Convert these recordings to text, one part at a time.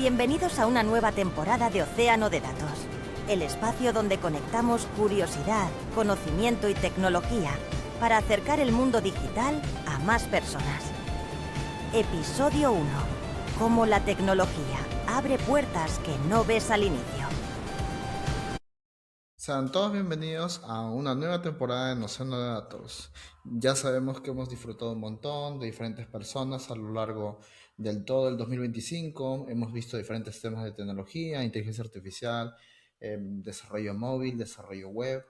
Bienvenidos a una nueva temporada de Océano de Datos, el espacio donde conectamos curiosidad, conocimiento y tecnología para acercar el mundo digital a más personas. Episodio 1. Cómo la tecnología abre puertas que no ves al inicio. Sean todos bienvenidos a una nueva temporada de Océano de Datos. Ya sabemos que hemos disfrutado un montón de diferentes personas a lo largo del todo el 2025. Hemos visto diferentes temas de tecnología, inteligencia artificial, desarrollo móvil, desarrollo web,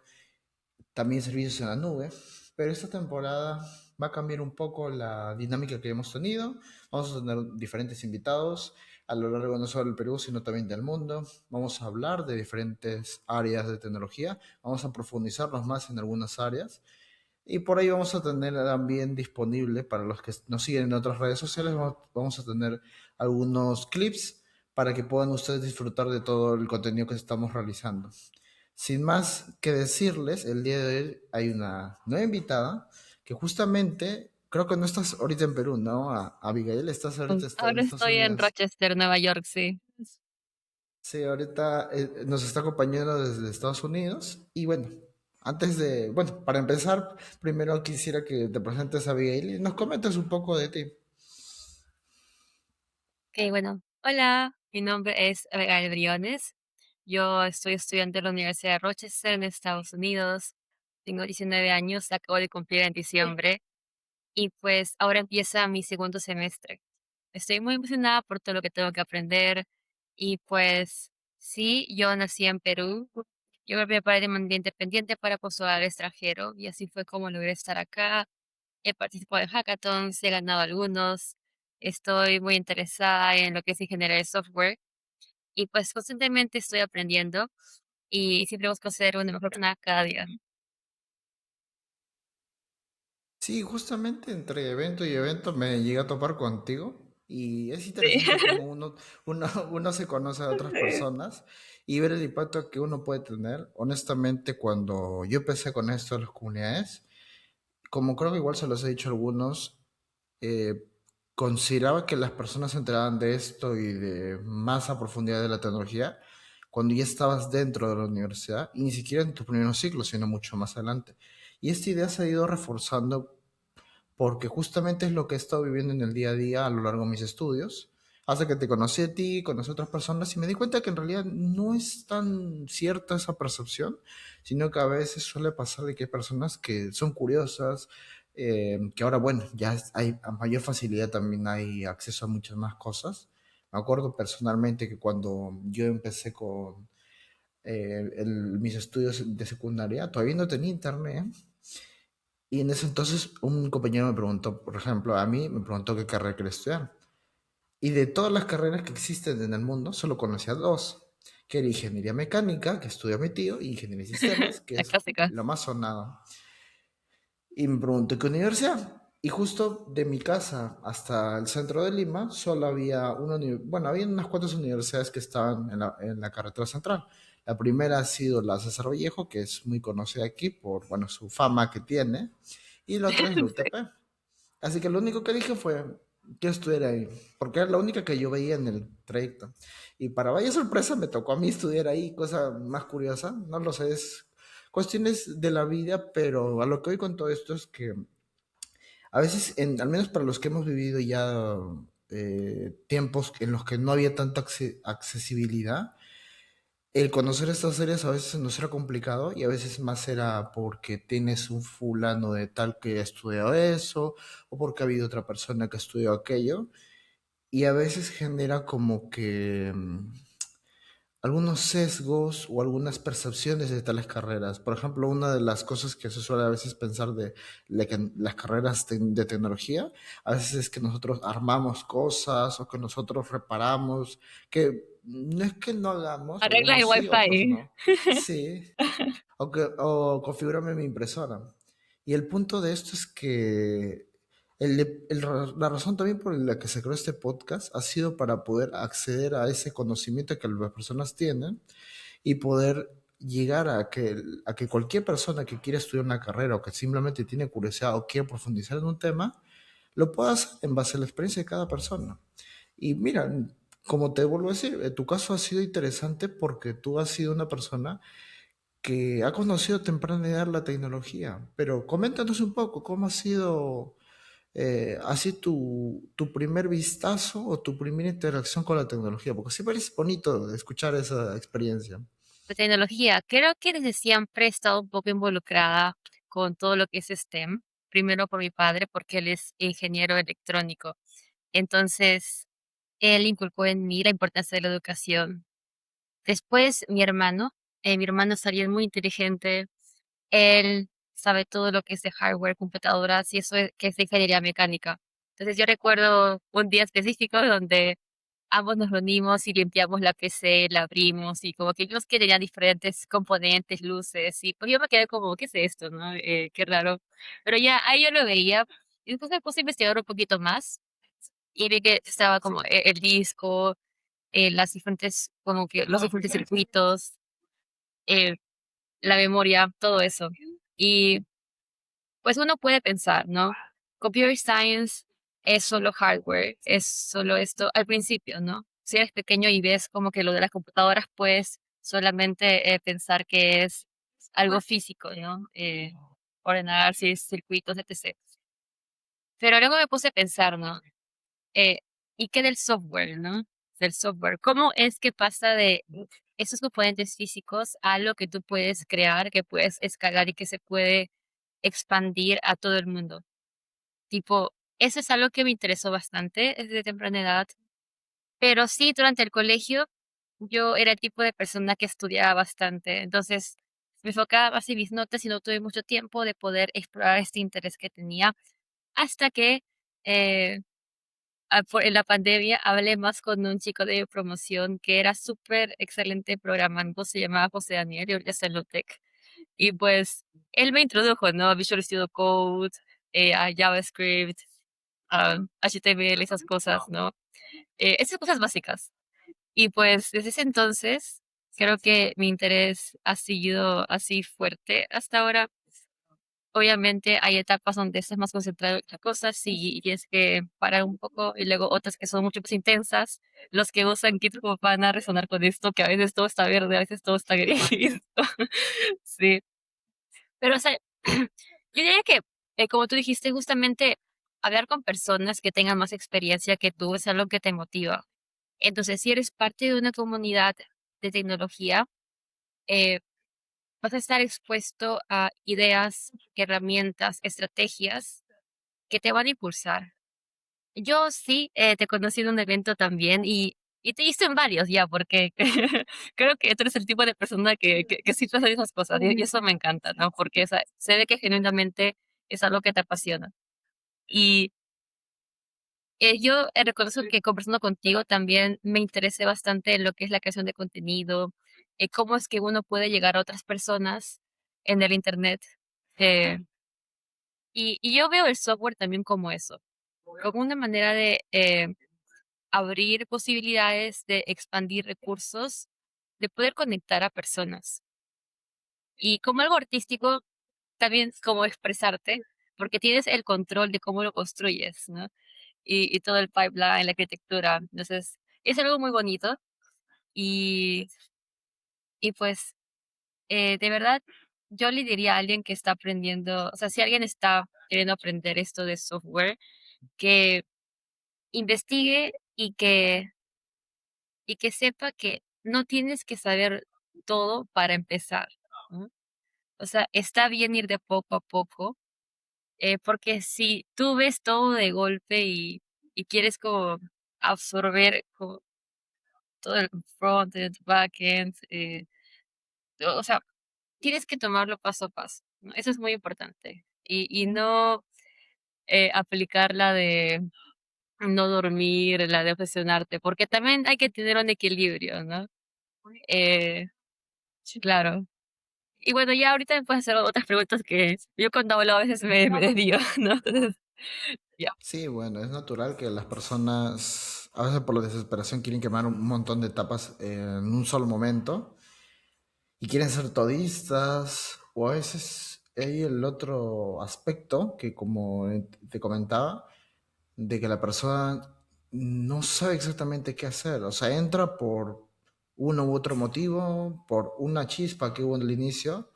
también servicios en la nube, pero esta temporada va a cambiar un poco la dinámica que hemos tenido. Vamos a tener diferentes invitados a lo largo no solo del Perú, sino también del mundo. Vamos a hablar de diferentes áreas de tecnología, vamos a profundizarnos más en algunas áreas y por ahí vamos a tener también disponible para los que nos siguen en otras redes sociales, vamos a tener algunos clips para que puedan ustedes disfrutar de todo el contenido que estamos realizando. Sin más que decirles, el día de hoy hay una nueva invitada que justamente, creo que no estás ahorita en Perú, ¿no? Abigail, estás ahorita en Ahora Estados estoy en Unidos. Rochester, Nueva York, sí. Sí, ahorita nos está acompañando desde Estados Unidos. Y bueno, para empezar, primero quisiera que te presentes a Abigail y nos comentes un poco de ti. Ok, bueno. Hola, mi nombre es Abigail Briones. Yo estoy estudiante de la Universidad de Rochester en Estados Unidos. Tengo 19 años, la acabo de cumplir en diciembre y pues ahora empieza mi segundo semestre. Estoy muy emocionada por todo lo que tengo que aprender y pues sí, yo nací en Perú. Yo me preparé de manera independiente para postular al extranjero y así fue como logré estar acá. He participado en hackathons, he ganado algunos. Estoy muy interesada en lo que es ingeniería de software y pues constantemente estoy aprendiendo y siempre busco ser una mejor persona cada día. Sí, justamente entre evento y evento me llegué a topar contigo y es Sí. interesante cómo uno se conoce a otras Sí. personas y ver el impacto que uno puede tener. Honestamente, cuando yo empecé con esto de las comunidades, como creo que igual se los he dicho a algunos, eh, consideraba que las personas se enteraban de esto y de más a profundidad de la tecnología cuando ya estabas dentro de la universidad y ni siquiera en tus primeros ciclos, sino mucho más adelante. Y esta idea se ha ido reforzando porque justamente es lo que he estado viviendo en el día a día a lo largo de mis estudios. Hasta que te conocí a ti, conocí a otras personas y me di cuenta que en realidad no es tan cierta esa percepción, sino que a veces suele pasar de que hay personas que son curiosas, que ahora, bueno, hay a mayor facilidad también hay acceso a muchas más cosas. Me acuerdo personalmente que cuando yo empecé con mis estudios de secundaria, todavía no tenía internet. Y en ese entonces un compañero me preguntó, por ejemplo, a mí me preguntó qué carrera quería estudiar. Y de todas las carreras que existen en el mundo, solo conocía dos, que era ingeniería mecánica, que estudia mi tío, y ingeniería de sistemas, que La es clásica. lo más sonado. Y me pregunté qué universidad. Y justo de mi casa hasta el centro de Lima, solo había había unas cuantas universidades que estaban en la carretera central. La primera ha sido la César Vallejo, que es muy conocida aquí por, bueno, su fama que tiene. Y la otra es la Sí. UTP. Así que lo único que dije fue que estudiara ahí, porque era la única que yo veía en el trayecto. Y para vaya sorpresa me tocó a mí estudiar ahí, cosa más curiosa, no lo sé, es cuestiones de la vida, pero a lo que voy con todo esto es que a veces, al menos para los que hemos vivido ya tiempos en los que no había tanta accesibilidad, el conocer estas áreas a veces nos era complicado y a veces más era porque tienes un fulano de tal que ha estudiado eso o porque ha habido otra persona que estudió aquello y a veces genera como que algunos sesgos o algunas percepciones de tales carreras. Por ejemplo, una de las cosas que se suele a veces pensar de las carreras de tecnología, a veces es que nosotros armamos cosas o que nosotros reparamos, que no es que no hagamos, Arregla el algunos sí, otros wifi. no. Sí, o configúrame mi impresora. Y el punto de esto es que la razón también por la que se creó este podcast ha sido para poder acceder a ese conocimiento que las personas tienen y poder llegar a que cualquier persona que quiera estudiar una carrera o que simplemente tiene curiosidad o quiere profundizar en un tema, lo pueda hacer en base a la experiencia de cada persona. Y mira, como te vuelvo a decir, tu caso ha sido interesante porque tú has sido una persona que ha conocido a temprana edad la tecnología. Pero coméntanos un poco cómo ha sido así tu primer vistazo o tu primera interacción con la tecnología, porque sí parece bonito escuchar esa experiencia. De tecnología, creo que desde siempre he estado un poco involucrada con todo lo que es STEM. Primero por mi padre, porque él es ingeniero electrónico. Entonces, él inculcó en mí la importancia de la educación. Después, mi hermano es alguien muy inteligente. Él sabe todo lo que es de hardware, computadoras y eso que es de ingeniería mecánica. Entonces, yo recuerdo un día específico donde ambos nos reunimos y limpiamos la PC, la abrimos y como que vimos que tenía diferentes componentes, luces y pues yo me quedé como, ¿qué es esto, no? Qué raro. Pero ya ahí yo lo veía y después me puse a investigar un poquito más y vi que estaba como el disco, las diferentes, como que los diferentes circuitos, eh, la memoria, todo eso. Y pues uno puede pensar, ¿no? Computer science es solo hardware, es solo esto al principio, ¿no? Si eres pequeño y ves como que lo de las computadoras, pues solamente pensar que es algo físico, ¿no? Ordenar circuitos, etc. Pero luego me puse a pensar, ¿no? Eh, ¿Y qué del software, no? Del software. ¿Cómo es que pasa de esos componentes físicos a lo que tú puedes crear, que puedes escalar y que se puede expandir a todo el mundo? Tipo, eso es algo que me interesó bastante desde temprana edad. Pero sí, durante el colegio, yo era el tipo de persona que estudiaba bastante. Entonces, me enfocaba más en mis notas y no tuve mucho tiempo de poder explorar este interés que tenía hasta que eh, en la pandemia hablé más con un chico de promoción que era súper excelente programando, se llamaba José Daniel y ahorita está en Lotec. Y pues él me introdujo, ¿no? A Visual Studio Code, a JavaScript, a HTML, esas cosas, ¿no? Esas cosas básicas. Y pues desde ese entonces creo que mi interés ha sido así fuerte hasta ahora. Obviamente hay etapas donde estás más concentrado en otras cosas y tienes que parar un poco y luego otras que son mucho más intensas. Los que usan GitHub van a resonar con esto, que a veces todo está verde, a veces todo está gris. Sí, pero o sea, yo diría que, como tú dijiste, justamente hablar con personas que tengan más experiencia que tú es algo que te motiva. Entonces, si eres parte de una comunidad de tecnología, eh, vas a estar expuesto a ideas, herramientas, estrategias que te van a impulsar. Yo sí te conocí en un evento también y te hice en varios ya, porque creo que tú eres el tipo de persona que sí hace esas cosas y eso me encanta, ¿no? Porque se ve que genuinamente es algo que te apasiona. Y yo reconozco que conversando contigo también me interesé bastante en lo que es la creación de contenido, cómo es que uno puede llegar a otras personas en el Internet. eh, y yo veo el software también como eso, como una manera de abrir posibilidades, de expandir recursos, de poder conectar a personas. Y como algo artístico, también como expresarte, porque tienes el control de cómo lo construyes, ¿no? Y todo el pipeline, la arquitectura. Entonces, es algo muy bonito y, y pues, de verdad, yo le diría a alguien que está aprendiendo, o sea, si alguien está queriendo aprender esto de software, que investigue y que sepa que no tienes que saber todo para empezar, ¿no? O sea, está bien ir de poco a poco, porque si tú ves todo de golpe y quieres como absorber como todo el frontend, backend, o sea, tienes que tomarlo paso a paso, ¿no? Eso es muy importante. Y no aplicar la de no dormir, la de obsesionarte, porque también hay que tener un equilibrio, ¿no? Eh, sí, claro. Y bueno, ya ahorita me puedes hacer otras preguntas que yo cuando hablo a veces me desvío, ¿no? Entonces, ya. Sí, bueno, es natural que las personas, a veces por la desesperación, quieren quemar un montón de etapas en un solo momento y quieren ser todistas, o a veces hay el otro aspecto que, como te comentaba, de que la persona no sabe exactamente qué hacer. O sea, entra por uno u otro motivo, por una chispa que hubo en el inicio,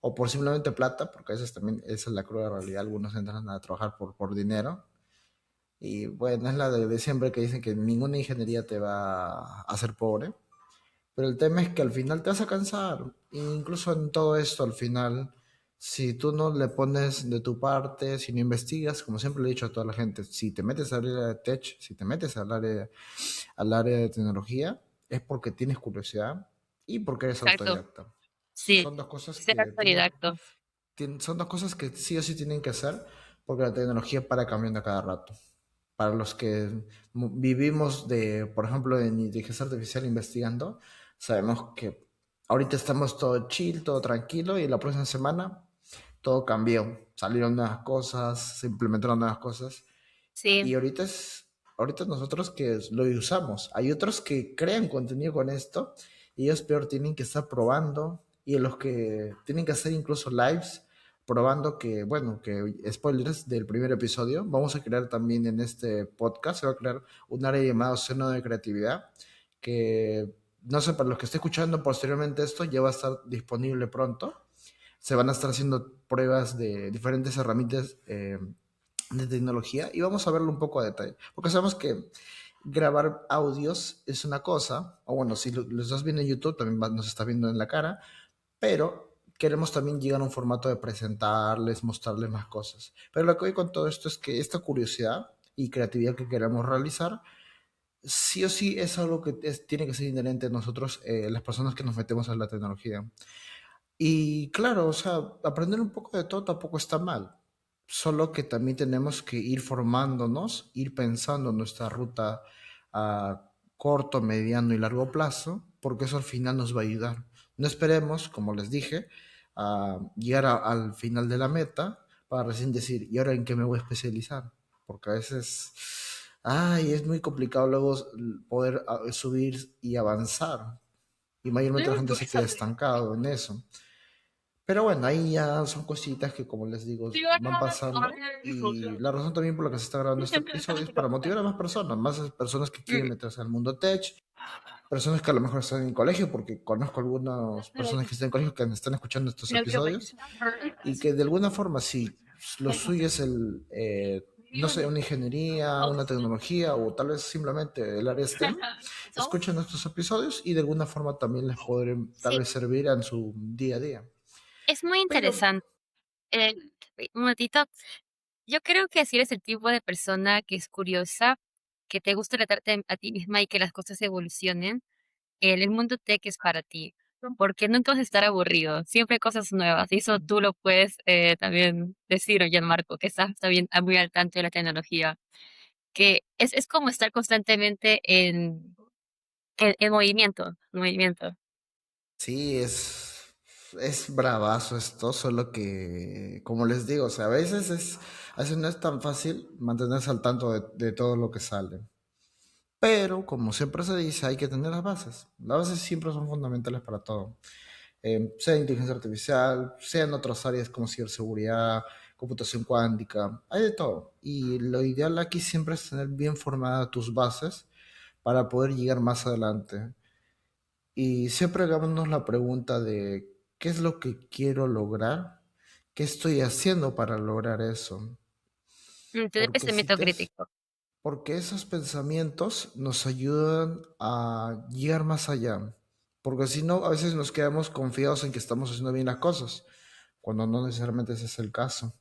o por simplemente plata, porque a veces también esa es la cruda realidad. Algunos entran a trabajar por dinero. Y bueno, es la de siempre que dicen que ninguna ingeniería te va a hacer pobre. Pero el tema es que al final te vas a cansar. E incluso en todo esto, al final, si tú no le pones de tu parte, si no investigas, como siempre le he dicho a toda la gente, si te metes al área de tech, si te metes al área de tecnología, es porque tienes curiosidad y porque eres Exacto. autodidacta. Sí, Son dos cosas ser que autodidacto. son dos cosas que sí o sí tienen que hacer porque la tecnología para cambiando a cada rato. Para los que vivimos de, por ejemplo, en inteligencia artificial investigando, sabemos que ahorita estamos todo chill, todo tranquilo y la próxima semana todo cambió. Salieron nuevas cosas, se implementaron nuevas cosas y Sí. ahorita nosotros que lo usamos. Hay otros que crean contenido con esto y ellos peor tienen que estar probando y los que tienen que hacer incluso lives probando que, bueno, que spoilers del primer episodio, vamos a crear también en este podcast, se va a crear un área llamada Océano de Creatividad que, no sé, para los que estén escuchando posteriormente esto, ya va a estar disponible pronto. Se van a estar haciendo pruebas de diferentes herramientas de tecnología y vamos a verlo un poco a detalle. Porque sabemos que grabar audios es una cosa, o bueno, si lo estás viendo en YouTube también nos está viendo en la cara, pero queremos también llegar a un formato de presentarles, mostrarles más cosas. Pero lo que voy con todo esto es que esta curiosidad y creatividad que queremos realizar, sí o sí es algo que tiene que ser inherente a nosotros, las personas que nos metemos a la tecnología. Y claro, o sea, aprender un poco de todo tampoco está mal. Solo que también tenemos que ir formándonos, ir pensando nuestra ruta a corto, mediano y largo plazo, porque eso al final nos va a ayudar. No esperemos, como les dije, a llegar al final de la meta para recién decir, ¿y ahora en qué me voy a especializar? Porque a veces, ay, es muy complicado luego poder subir y avanzar. Y mayormente la gente se queda estancado en eso. Pero bueno, ahí ya son cositas que, como les digo, van pasando. Y la razón también por la que se está grabando este episodio es para motivar a más personas que quieren meterse al mundo tech, personas que a lo mejor están en colegio, porque conozco algunas personas que están en colegio que me están escuchando estos episodios, y que de alguna forma, si lo suyo es no sé, una ingeniería, una tecnología o tal vez simplemente el área STEM, escuchen estos episodios y de alguna forma también les podrán tal Sí, vez servir en su día a día. es muy Pero interesante. Eh, un momentito. Yo creo que si eres el tipo de persona que es curiosa, que te gusta retarte a ti misma y que las cosas evolucionen, el mundo tech es para ti, porque nunca vas a estar aburrido, siempre hay cosas nuevas, y eso tú lo puedes también decir, Marco, que estás también muy al tanto de la tecnología, que es como estar constantemente en movimiento, movimiento. sí, es bravazo esto, solo que, como les digo, o sea, a veces no es tan fácil mantenerse al tanto de todo lo que sale. Pero, como siempre se dice, hay que tener las bases. Las bases siempre son fundamentales para todo. Sea inteligencia artificial, sea en otras áreas como ciberseguridad, computación cuántica, hay de todo. Y lo ideal aquí siempre es tener bien formadas tus bases para poder llegar más adelante. Y siempre hagámonos la pregunta de ¿qué es lo que quiero lograr? ¿Qué estoy haciendo para lograr eso? Tener Porque si pensamiento te, crítico. porque esos pensamientos nos ayudan a llegar más allá. Porque si no, a veces nos quedamos confiados en que estamos haciendo bien las cosas, cuando no necesariamente ese es el caso.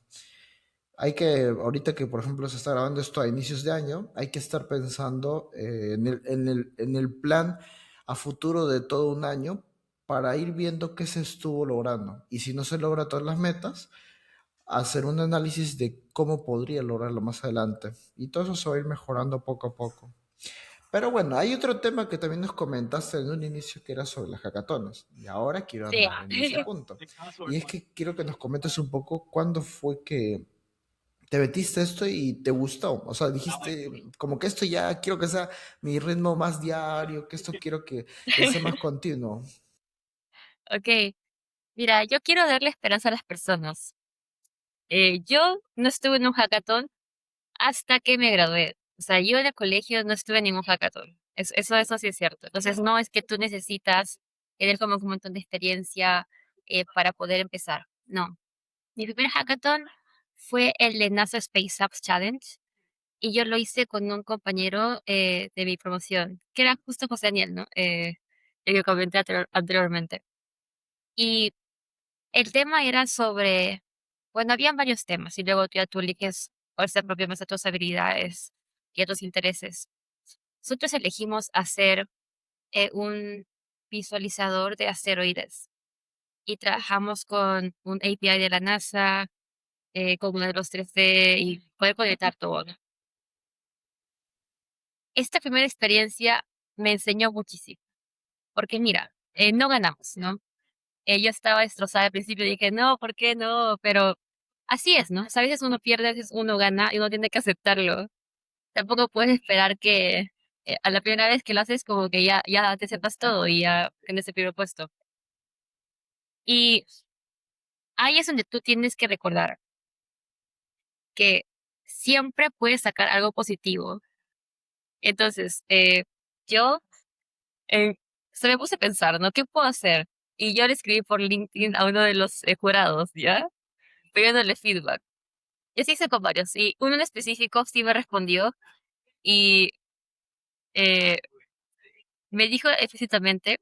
Hay que, ahorita que por ejemplo se está grabando esto a inicios de año, hay que estar pensando en el plan a futuro de todo un año para ir viendo qué se estuvo logrando. Y si no se logra todas las metas, hacer un análisis de cómo podría lograrlo más adelante. Y todo eso se va a ir mejorando poco a poco. Pero bueno, hay otro tema que también nos comentaste en un inicio que era sobre las hackatones. Y ahora quiero Sí. andar en ese punto. Y es que quiero que nos comentes un poco cuándo fue que te metiste esto y te gustó. O sea, dijiste como que esto ya quiero que sea mi ritmo más diario, que esto quiero que sea más continuo. Ok, mira, yo quiero darle esperanza a las personas. Yo no estuve en un hackathon hasta que me gradué. O sea, yo en el colegio no estuve en ningún hackathon. Eso sí es cierto. Entonces, no es que tú necesitas tener como un montón de experiencia para poder empezar. No. Mi primer hackathon fue el de NASA Space Apps Challenge y yo lo hice con un compañero de mi promoción, que era justo José Daniel, ¿no? El que comenté anteriormente. Y el tema era sobre, bueno, habían varios temas y luego ya tú eliges cuál se apropia más a tus habilidades y a tus intereses. Nosotros elegimos hacer un visualizador de asteroides y trabajamos con un API de la NASA, con modelos 3D y poder conectar todo, ¿no? Esta primera experiencia me enseñó muchísimo, porque mira, no ganamos, ¿no? Yo estaba destrozada al principio y dije, no, ¿por qué no? Pero así es, ¿no? O sea, a veces uno pierde, a veces uno gana y uno tiene que aceptarlo. Tampoco puedes esperar que a la primera vez que lo haces como que ya te sepas todo y ya tienes el primer puesto. Y ahí es donde tú tienes que recordar que siempre puedes sacar algo positivo. Entonces, yo eh, se me puse a pensar, ¿no? ¿Qué puedo hacer? Y yo le escribí por LinkedIn a uno de los jurados, ¿ya? Pidiéndole feedback. Y así hice con varios. Y uno en específico sí me respondió y eh, me dijo explícitamente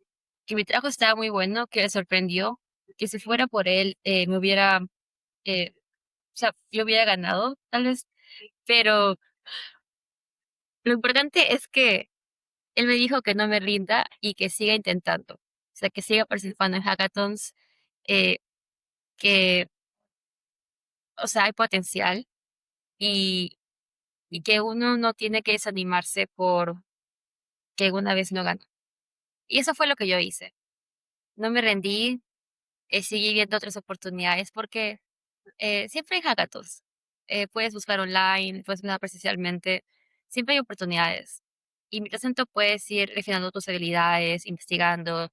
que mi trabajo estaba muy bueno, que le sorprendió, que si fuera por él me hubiera, o sea, yo hubiera ganado, tal vez. Pero lo importante es que él me dijo que no me rinda y que siga intentando. O sea, que siga participando en hackathons, eh, que, o sea, hay potencial y, y que uno no tiene que desanimarse por que una vez no ganó. Y eso fue lo que yo hice. No me rendí, seguí viendo otras oportunidades porque siempre hay hackathons. Puedes buscar online, puedes buscar presencialmente, siempre hay oportunidades. Y mientras tanto puedes ir refinando tus habilidades, investigando,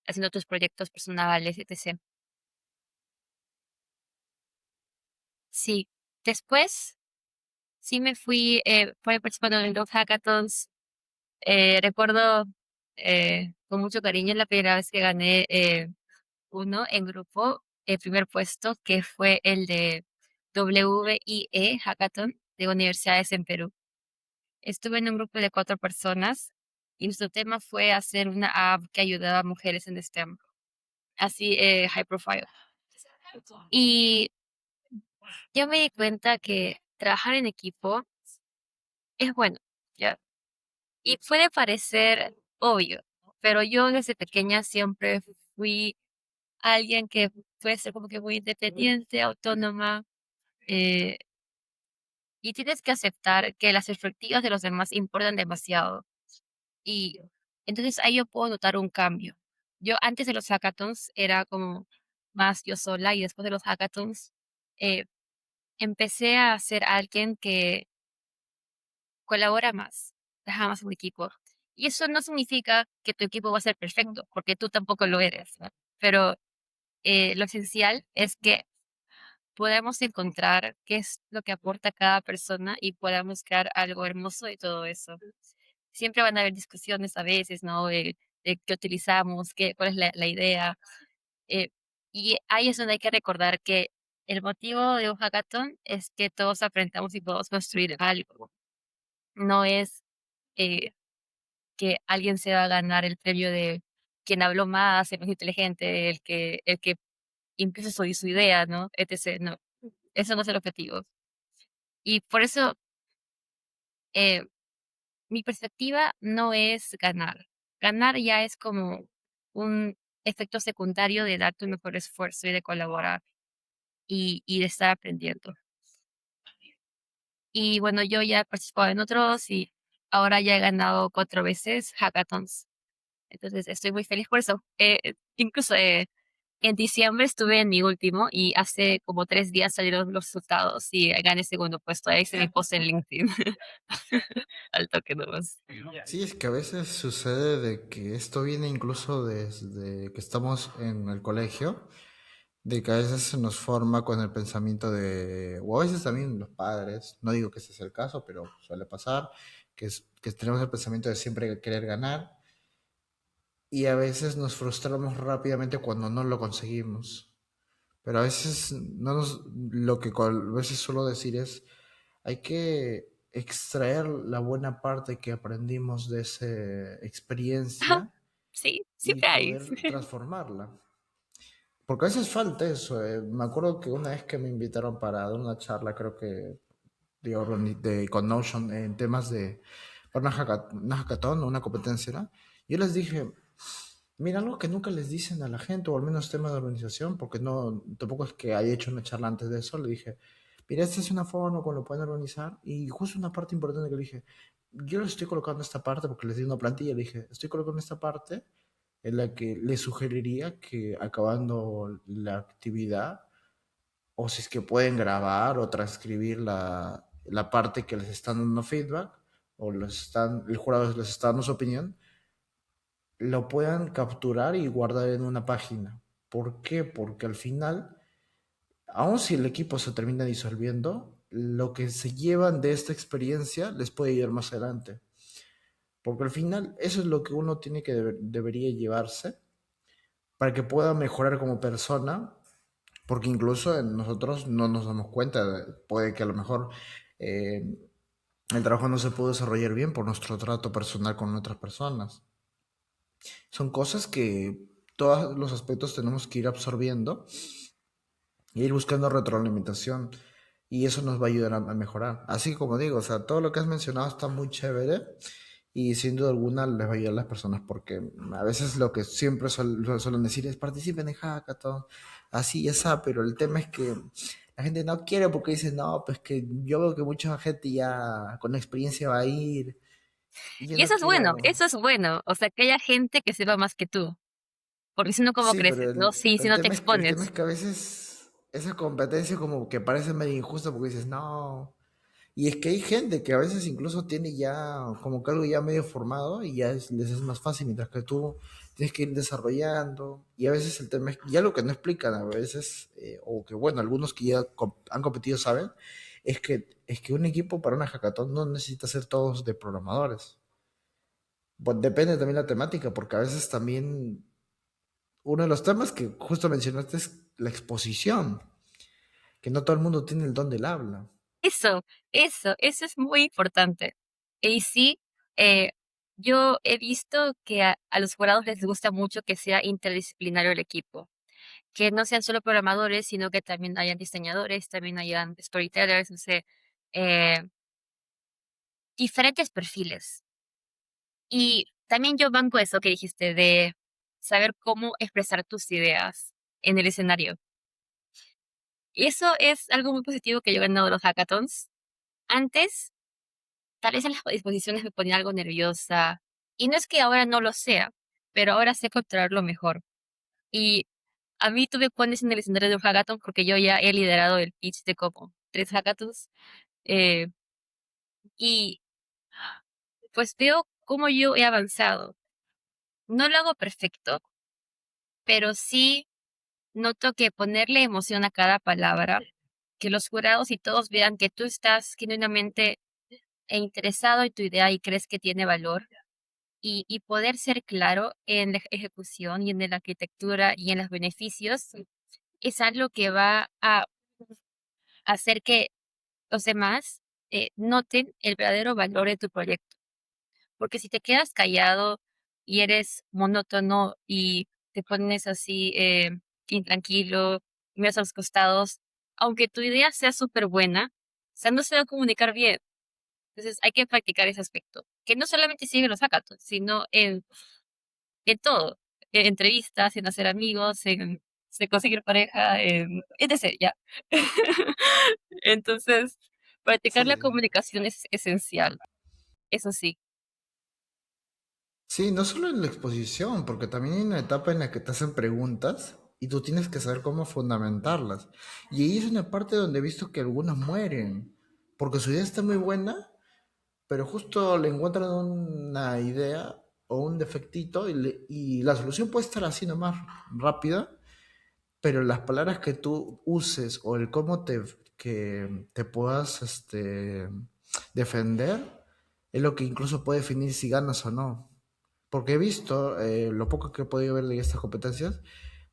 haciendo tus proyectos personales, etc. Sí, después sí me fui, fue participando en los hackathons. Recuerdo con mucho cariño la primera vez que gané uno en grupo, el primer puesto, que fue el de WIE Hackathon de universidades en Perú. Estuve en un grupo de 4 personas y nuestro tema fue hacer una app que ayudaba a mujeres en STEM, así high profile. Y yo me di cuenta que trabajar en equipo es bueno, ¿ya? Y puede parecer obvio, pero yo desde pequeña siempre fui alguien que puede ser como que muy independiente, autónoma, eh, y tienes que aceptar que las perspectivas de los demás importan demasiado. Y entonces ahí yo puedo notar un cambio. Yo antes de los hackathons era como más yo sola y después de los hackathons eh, empecé a ser alguien que colabora más, trabaja más en equipo. Y eso no significa que tu equipo va a ser perfecto, porque tú tampoco lo eres, ¿no? Pero lo esencial es que podamos encontrar qué es lo que aporta cada persona y podamos crear algo hermoso de todo eso. Siempre van a haber discusiones a veces, ¿no? De qué utilizamos, cuál es la idea. eh, y ahí es donde hay que recordar que el motivo de un hackathon es que todos aprendamos y podamos construir algo. No es eh, que alguien se va a ganar el premio de quien habló más, el más inteligente, el que impuso su idea, ¿no? Etc. No, eso no es el objetivo. Y por eso eh, mi perspectiva no es ganar. Ganar ya es como un efecto secundario de dar tu mejor esfuerzo y de colaborar y de estar aprendiendo. Y bueno, yo ya he participado en otros y ahora ya he ganado 4 veces hackathons. Entonces estoy muy feliz por eso. Incluso en diciembre estuve en mi último y hace como 3 días salieron los resultados y gané segundo puesto. Ahí se me puse en LinkedIn. Al toque nomás. Sí, es que a veces sucede de que esto viene incluso desde que estamos en el colegio, de que a veces se nos forma con el pensamiento de, o a veces también los padres, no digo que ese sea el caso, pero suele pasar, que tenemos el pensamiento de siempre querer ganar y a veces nos frustramos rápidamente cuando no lo conseguimos. Pero a veces no nos, lo que a veces suelo decir es, hay que extraer la buena parte que aprendimos de esa Ajá, experiencia sí, y siempre hay. poder transformarla. Porque a veces falta eso. Me acuerdo que una vez que me invitaron para dar una charla, creo que con Notion en temas de para una hackathon o una competencia, ¿no? Yo les dije, mira, algo que nunca les dicen a la gente, o al menos tema de organización, porque no, tampoco es que haya hecho una charla antes de eso, le dije, mira, esta es una forma como lo pueden organizar, y justo una parte importante que le dije, yo les estoy colocando esta parte, porque les di una plantilla, le dije, estoy colocando esta parte en la que les sugeriría que acabando la actividad, o si es que pueden grabar o transcribir la parte que les están dando feedback, o el jurado les está dando su opinión, lo puedan capturar y guardar en una página. ¿Por qué? Porque al final, aun si el equipo se termina disolviendo, lo que se llevan de esta experiencia les puede ayudar más adelante. Porque al final eso es lo que uno tiene que debería llevarse para que pueda mejorar como persona, porque incluso nosotros no nos damos cuenta, puede que a lo mejor eh, el trabajo no se pudo desarrollar bien por nuestro trato personal con otras personas. Son cosas que todos los aspectos tenemos que ir absorbiendo e ir buscando retroalimentación. Y eso nos va a ayudar a mejorar. Así como digo, o sea, todo lo que has mencionado está muy chévere y sin duda alguna les va a ayudar a las personas porque a veces lo que siempre suelen decir es participen en hackathon, así y esa, pero el tema es que la gente no quiere porque dice, no, pues que yo veo que mucha gente ya con experiencia va a ir y yo Y no quiero. eso es bueno, o sea, que haya gente que sepa más que tú, porque si no, ¿cómo Sí, creces? ¿No? Sí, si no te el tema expones. es que a veces esa competencia como que parece medio injusta porque dices, no. Y es que hay gente que a veces incluso tiene ya como que algo ya medio formado y ya les es más fácil, mientras que tú tienes que ir desarrollando. Y a veces el tema es, ya lo que no explican a veces, o que bueno, algunos que ya han competido saben, es que un equipo para una hackathon no necesita ser todos de programadores. Pues depende también la temática, porque a veces también uno de los temas que justo mencionaste es la exposición, que no todo el mundo tiene el don del habla. Eso, eso es muy importante. Y sí, eh, yo he visto que a los jurados les gusta mucho que sea interdisciplinario el equipo, que no sean solo programadores, sino que también hayan diseñadores, también hayan storytellers, no sé, eh, diferentes perfiles. Y también yo banco eso que dijiste de saber cómo expresar tus ideas en el escenario. Y eso es algo muy positivo que yo he ganado de los hackathons. Antes, tal vez en las exposiciones me ponía algo nerviosa. Y no es que ahora no lo sea, pero ahora sé controlarlo mejor. Y a mí tú me pones en el escenario de un hackathon porque yo ya he liderado el pitch de como 3 hackathons. eh, y pues veo cómo yo he avanzado. No lo hago perfecto, pero sí noto que ponerle emoción a cada palabra, que los jurados y todos vean que tú estás genuinamente interesado en tu idea y crees que tiene valor, y poder ser claro en la ejecución y en la arquitectura y en los beneficios, es algo que va a hacer que los demás noten el verdadero valor de tu proyecto. Porque si te quedas callado y eres monótono y te pones así intranquilo, miras a los costados, aunque tu idea sea súper buena, o sea, no se va a comunicar bien. Entonces hay que practicar ese aspecto, que no solamente sigue en los hackathons, sino en todo, en entrevistas, en hacer amigos, en conseguir pareja, en etc. Ya. Entonces, practicar la Sí. comunicación es esencial, eso sí. Sí, no solo en la exposición, porque también hay una etapa en la que te hacen preguntas y tú tienes que saber cómo fundamentarlas. Y ahí es una parte donde he visto que algunos mueren, porque su idea está muy buena, pero justo le encuentran una idea o un defectito y la solución puede estar así nomás rápida, pero las palabras que tú uses o el cómo que te puedas defender es lo que incluso puede definir si ganas o no. Porque he visto, lo poco que he podido ver de estas competencias,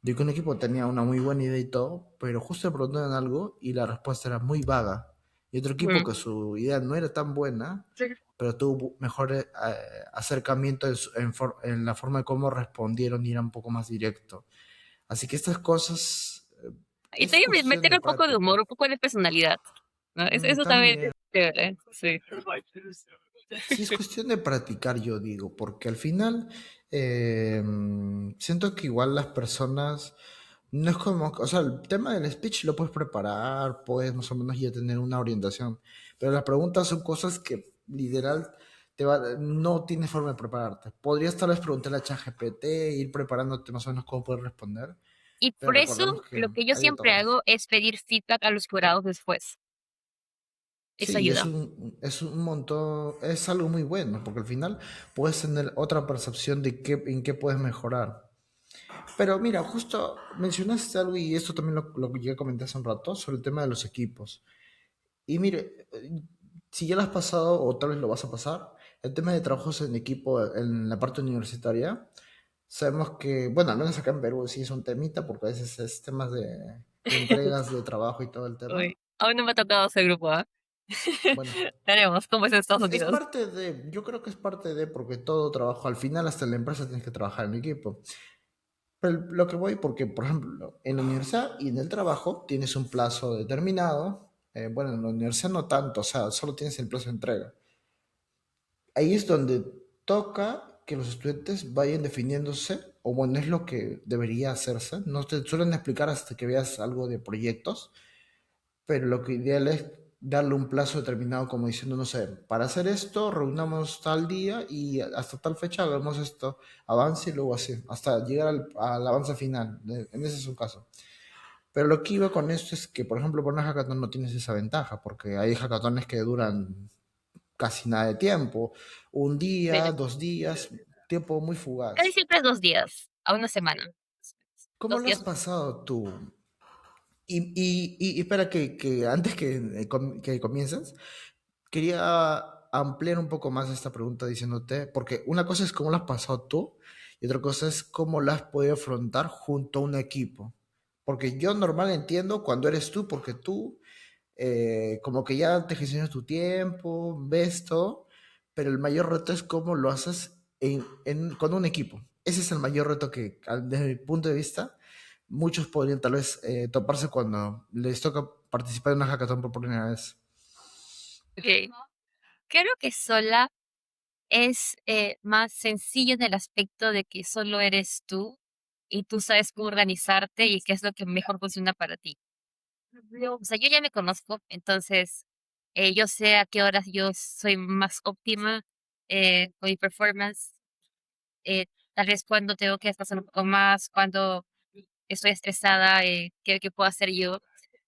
de que un equipo tenía una muy buena idea y todo, pero justo le preguntaron algo y la respuesta era muy vaga. Y otro equipo Mm. que su idea no era tan buena, pero tuvo mejor acercamiento en la forma de cómo respondieron y era un poco más directo. Así que estas cosas Y es también cuestión meter de un poco de humor, práctica. un poco de personalidad, ¿no? Eso también es También, chévere, sí. sí es cuestión de practicar, yo digo, porque al final siento que igual las personas, no es como, o sea, el tema del speech lo puedes preparar, puedes más o menos ya tener una orientación, pero las preguntas son cosas que literal no tienes forma de prepararte. Podrías tal vez preguntarle a ChatGPT, ir preparándote más o menos cómo puedes responder, Y pero por recordemos eso que lo que yo hay de siempre todo. hago es pedir feedback a los jurados después. Eso Sí, ayuda. es un montón, es algo muy bueno, porque al final puedes tener otra percepción de en qué puedes mejorar. Pero mira, justo mencionaste algo y esto también lo que ya comenté hace un rato sobre el tema de los equipos. Y mire, si ya lo has pasado o tal vez lo vas a pasar, el tema de trabajos en equipo en la parte universitaria, sabemos que, bueno, al menos acá en Perú sí es un temita porque a veces es temas de entregas de trabajo y todo el tema. Uy, aún no me ha tocado ese grupo, ¿ah? Bueno, Veremos cómo es en Estados es Unidos. parte de, yo creo que es parte de, porque todo trabajo, al final hasta en la empresa tienes que trabajar en equipo. Pero lo que voy, porque por ejemplo, en la universidad y en el trabajo tienes un plazo determinado. Bueno, en la universidad no tanto, o sea, solo tienes el plazo de entrega. Ahí es donde toca que los estudiantes vayan definiéndose, o bueno, es lo que debería hacerse. No te suelen explicar hasta que veas algo de proyectos, pero lo que ideal es darle un plazo determinado como diciendo, no sé, para hacer esto, reunamos tal día y hasta tal fecha hagamos esto, avance y luego así, hasta llegar al avance final. En ese es un caso. Pero lo que iba con esto es que, por ejemplo, por una hackathon no tienes esa ventaja, porque hay hackatones que duran casi nada de tiempo, un día, Sí. 2 días, tiempo muy Casi fugaz. siempre es 2 días, a una semana. ¿Cómo Dos lo has días. pasado tú? Y espera que antes que comiences, quería ampliar un poco más esta pregunta diciéndote, porque una cosa es cómo lo has pasado tú y otra cosa es cómo lo has podido afrontar junto a un equipo. Porque yo normal entiendo cuando eres tú, porque tú como que ya te gestionas tu tiempo, ves todo, pero el mayor reto es cómo lo haces con un equipo. Ese es el mayor reto que, desde mi punto de vista, muchos podrían tal vez toparse cuando les toca participar en una hackathon por primera vez. Ok. Creo que sola es más sencillo en el aspecto de que solo eres tú y tú sabes cómo organizarte y qué es lo que mejor funciona para ti. O sea, yo ya me conozco, entonces yo sé a qué horas yo soy más óptima con mi performance, tal vez cuando tengo que descansar un poco más, cuando estoy estresada, qué puedo hacer yo.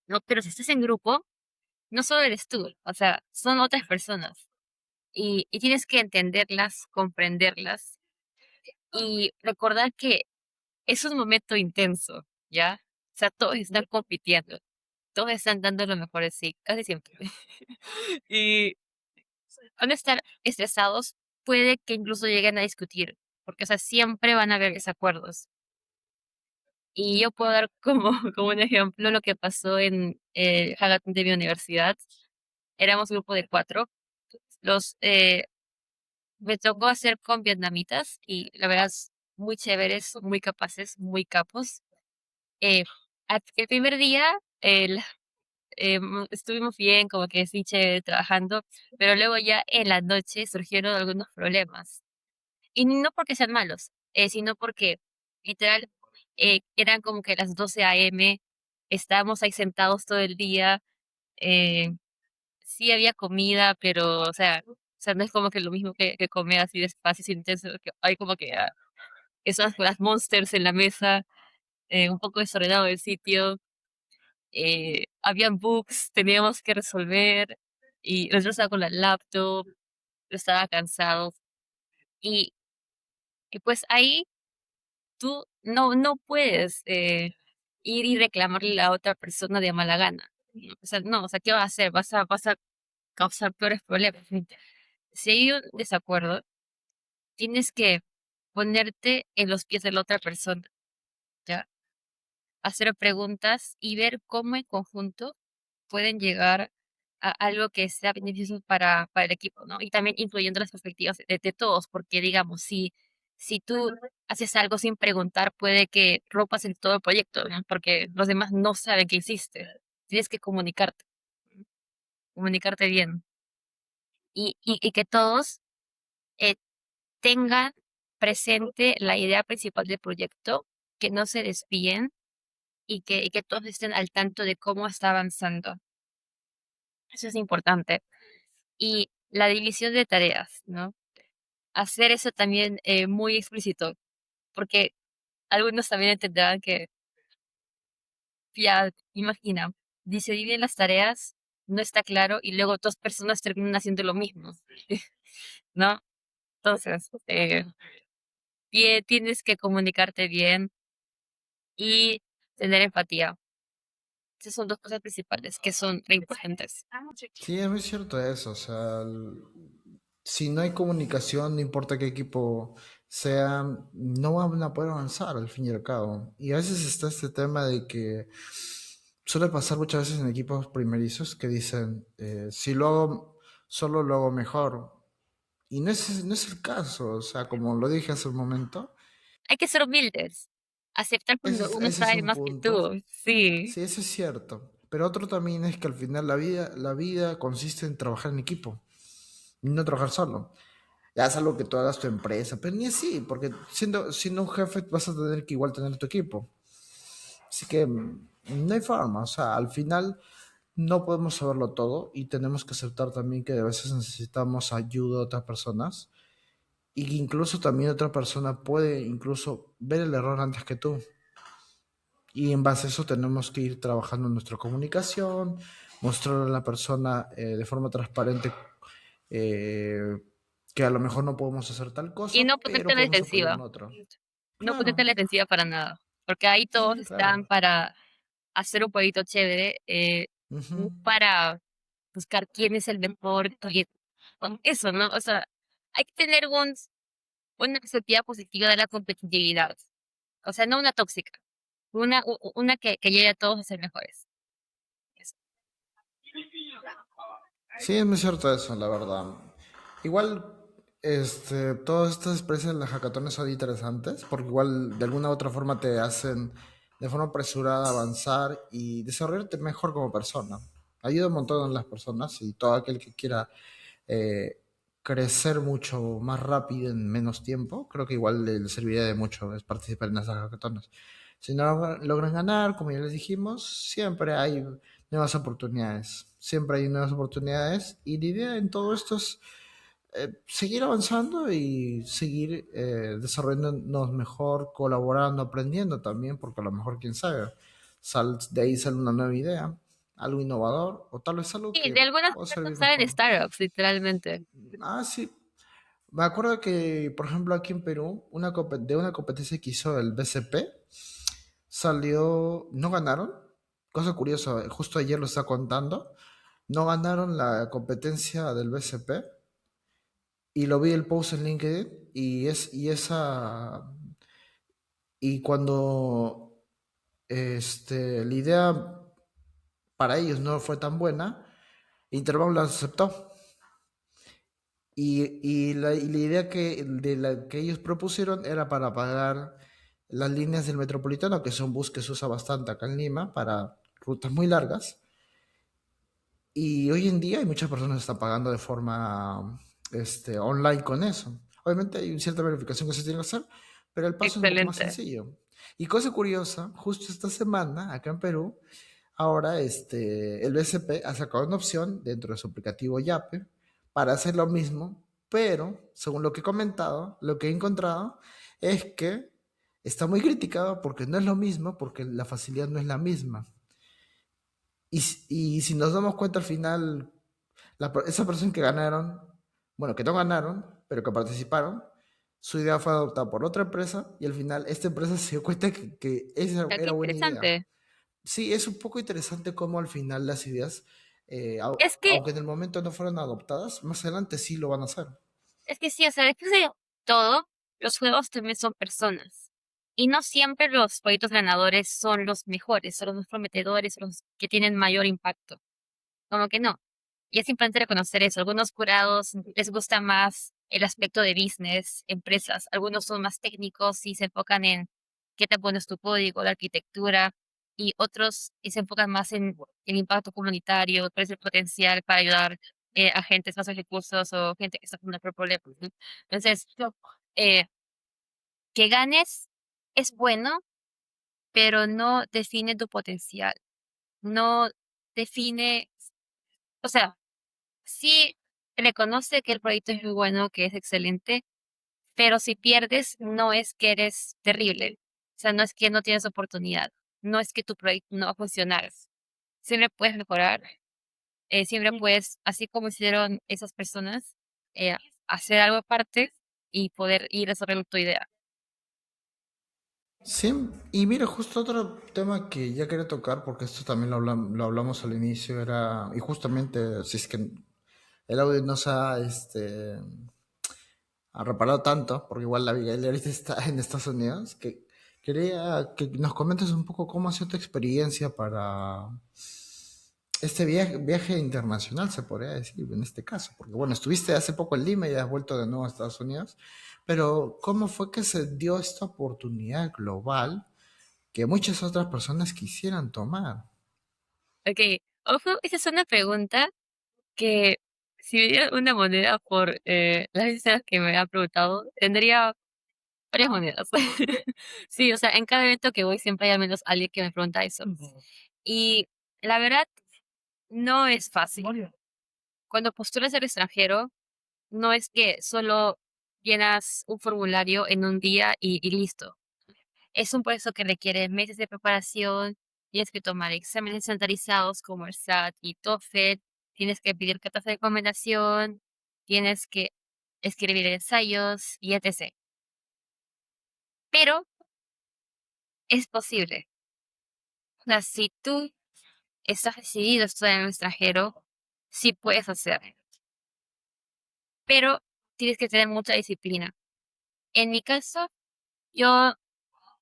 No, pero si estás en grupo, no solo eres tú, o sea, son otras personas y tienes que entenderlas, comprenderlas y recordar que es un momento intenso, ¿ya? O sea, todos están compitiendo, todos están dando lo mejor de sí, casi siempre. Y van a estar estresados, puede que incluso lleguen a discutir, porque, o sea, siempre van a haber desacuerdos. Y yo puedo dar como, como un ejemplo lo que pasó en el hackathon de mi universidad. Éramos un grupo de 4. Los, Me tocó hacer con vietnamitas y la verdad es muy chéveres, muy capaces, muy capos. Eh, el primer día estuvimos bien, como que sí, chévere, trabajando, pero luego ya en la noche surgieron algunos problemas. Y no porque sean malos, sino porque literal eran como que las 12 a.m., estábamos ahí sentados todo el día, eh, sí había comida, pero o sea, no es como que lo mismo que comer así despacio, sin intenso, que hay como que esas las monsters en la mesa, un poco desordenado el sitio, habían bugs, teníamos que resolver, y nosotros estaba con la laptop, yo estaba cansado, y, y pues ahí tú no puedes. ir y reclamarle a la otra persona de mala gana. ¿No? O sea, no, o sea, ¿qué vas a hacer? Vas a causar peores problemas. Si hay un desacuerdo, tienes que ponerte en los pies de la otra persona, ¿ya? Hacer preguntas y ver cómo en conjunto pueden llegar a algo que sea beneficioso para el equipo, ¿no? Y también incluyendo las perspectivas de todos, porque digamos, si tú haces algo sin preguntar, puede que rompas el todo el proyecto, ¿no? Porque los demás no saben que hiciste. Tienes que comunicarte bien y que todos eh, tengan presente la idea principal del proyecto, que no se desvíen y que todos estén al tanto de cómo está avanzando. Eso es importante. Y la división de tareas, ¿no? Hacer eso también muy explícito, porque algunos también entenderán que, ya, imagina, dice dividen las tareas, no está claro, y luego dos personas terminan haciendo lo mismo, ¿no? Entonces, tienes que comunicarte bien y tener empatía. Esas son dos cosas principales que son re importantes. Sí, es muy cierto eso. O sea, si no hay comunicación, no importa qué equipo sea, no van a poder avanzar al fin y al cabo. Y a veces está este tema de que suele pasar muchas veces en equipos primerizos que dicen, si lo hago, solo lo hago mejor. Y no es el caso. O sea, como lo dije hace un momento, Hay que ser humildes, aceptar cuando uno ese es sabe un más que punto. tú, sí. Sí, eso es cierto. Pero otro también es que al final la vida consiste en trabajar en equipo, no trabajar solo. Ya es algo que tú hagas tu empresa, pero ni así, porque siendo un jefe vas a tener que igual tener tu equipo. Así que no hay forma, o sea, al final no podemos saberlo todo y tenemos que aceptar también que a veces necesitamos ayuda de otras personas y que incluso también otra persona puede incluso ver el error antes que tú. Y en base a eso tenemos que ir trabajando en nuestra comunicación, mostrar a la persona de forma transparente eh, que a lo mejor no podemos hacer tal Y cosa, no ponerte pero a la podemos apoyar en defensiva, otra. no ponerte a Claro, la defensiva para nada, porque ahí todos están claro. para hacer un proyecto chévere, Ujú. no para buscar quién es el mejor, eso, ¿no? O sea, hay que tener una perspectiva positiva de la competitividad, o sea, no una tóxica, una que lleve a todos a ser mejores. Eso. Sí, es muy cierto eso, la verdad. Igual, todas estas experiencias de las hackatones son interesantes, porque igual de alguna u otra forma te hacen de forma apresurada avanzar y desarrollarte mejor como persona. Ayuda un montón a las personas y todo aquel que quiera eh, crecer mucho más rápido en menos tiempo, creo que igual le serviría de mucho es participar en esas hackatones. Si no logran ganar, como ya les dijimos, siempre hay nuevas oportunidades. Siempre hay nuevas oportunidades y la idea en todo esto es seguir avanzando y seguir desarrollándonos mejor, colaborando, aprendiendo también, porque a lo mejor, quién sabe, de ahí sale una nueva idea, algo innovador o tal vez algo Sí, que de alguna pueda forma servir salen mejor. startups, literalmente. Ah, sí. Me acuerdo que, por ejemplo, aquí en Perú, de una competencia que hizo el BCP, salió, no ganaron, cosa curiosa, justo ayer lo estaba contando, no ganaron la competencia del BCP y lo vi el post en LinkedIn y cuando la idea para ellos no fue tan buena, Interbank la aceptó. Y la idea que ellos propusieron era para pagar las líneas del Metropolitano, que es un bus que se usa bastante acá en Lima para rutas muy largas. Y hoy en día hay muchas personas que están pagando de forma online con eso. Obviamente hay una cierta verificación que se tiene que hacer, pero el paso es un poco más Excelente. sencillo. Y cosa curiosa, justo esta semana, acá en Perú, ahora el BCP ha sacado una opción dentro de su aplicativo Yape para hacer lo mismo, pero según lo que he comentado, lo que he encontrado es que está muy criticado porque no es lo mismo, porque la facilidad no es la misma. Y si nos damos cuenta al final, esas personas que ganaron, bueno, que no ganaron, pero que participaron, su idea fue adoptada por otra empresa y al final esta empresa se dio cuenta que esa Pero qué era buena idea. interesante. Sí, es un poco interesante cómo al final las ideas, Es que, aunque en el momento no fueron adoptadas, más adelante sí lo van a hacer. es que sí, o sea, después de todo, los juegos también son personas. Y no siempre los proyectos ganadores son los mejores, son los más prometedores, son los que tienen mayor impacto. Como que no. Y es importante reconocer eso. Algunos jurados les gusta más el aspecto de business, empresas. Algunos son más técnicos y se enfocan en qué te pones tu código, la arquitectura. Y otros se enfocan más en el impacto comunitario, cuál es el potencial para ayudar a gente más recursos o gente que está con otro problema, ¿no? Entonces, eh, que ganes es bueno, pero no define tu potencial. No define, o sea, sí, reconoce que el proyecto es muy bueno, que es excelente, pero si pierdes, no es que eres terrible. O sea, no es que no tienes oportunidad. No es que tu proyecto no va a funcionar. Siempre puedes mejorar. Siempre puedes, así como hicieron esas personas, eh, hacer algo aparte y poder ir desarrollando tu idea. Sí, y mira, justo otro tema que ya quería tocar, porque esto también lo hablamos al inicio, era, y justamente, si es que el audio no se ha, ha reparado tanto, porque igual la Abigail ahorita está en Estados Unidos, que quería que nos comentes un poco cómo ha sido tu experiencia para este viaje internacional, se podría decir, en este caso, porque bueno, estuviste hace poco en Lima y has vuelto de nuevo a Estados Unidos, pero ¿cómo fue que se dio esta oportunidad global que muchas otras personas quisieran tomar? Ok, ojo, esa es una pregunta que si me dieran una moneda por las veces que me han preguntado, tendría varias monedas. Sí, o sea, en cada evento que voy siempre hay al menos alguien que me pregunta eso. Y la verdad, no es fácil. Cuando postulas al extranjero, no es que solo llenas un formulario en un día y listo. Es un proceso que requiere meses de preparación, tienes que tomar exámenes centralizados como el SAT y TOEFL, tienes que pedir cartas de recomendación, tienes que escribir ensayos y etc. Pero es posible. O sea, si tú estás decidido a estudiar en el extranjero, sí puedes hacer, pero tienes que tener mucha disciplina. En mi caso, yo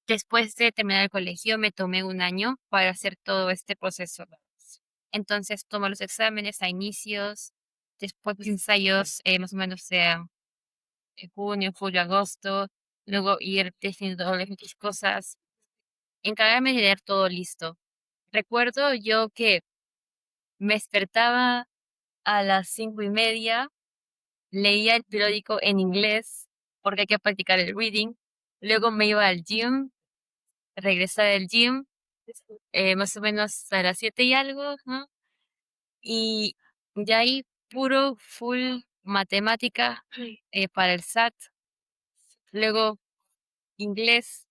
después de terminar el colegio me tomé un año para hacer todo este proceso. Entonces tomo los exámenes a inicios, después los ensayos más o menos sea en junio, julio, agosto, luego ir definiendo todas las cosas, encargarme de tener todo listo. Recuerdo yo que me despertaba a las 5:30, leía el periódico en inglés porque hay que practicar el reading, luego me iba al gym, regresaba del gym, más o menos a las 7 y algo, ¿no? Y de ahí puro full matemática para el SAT, luego inglés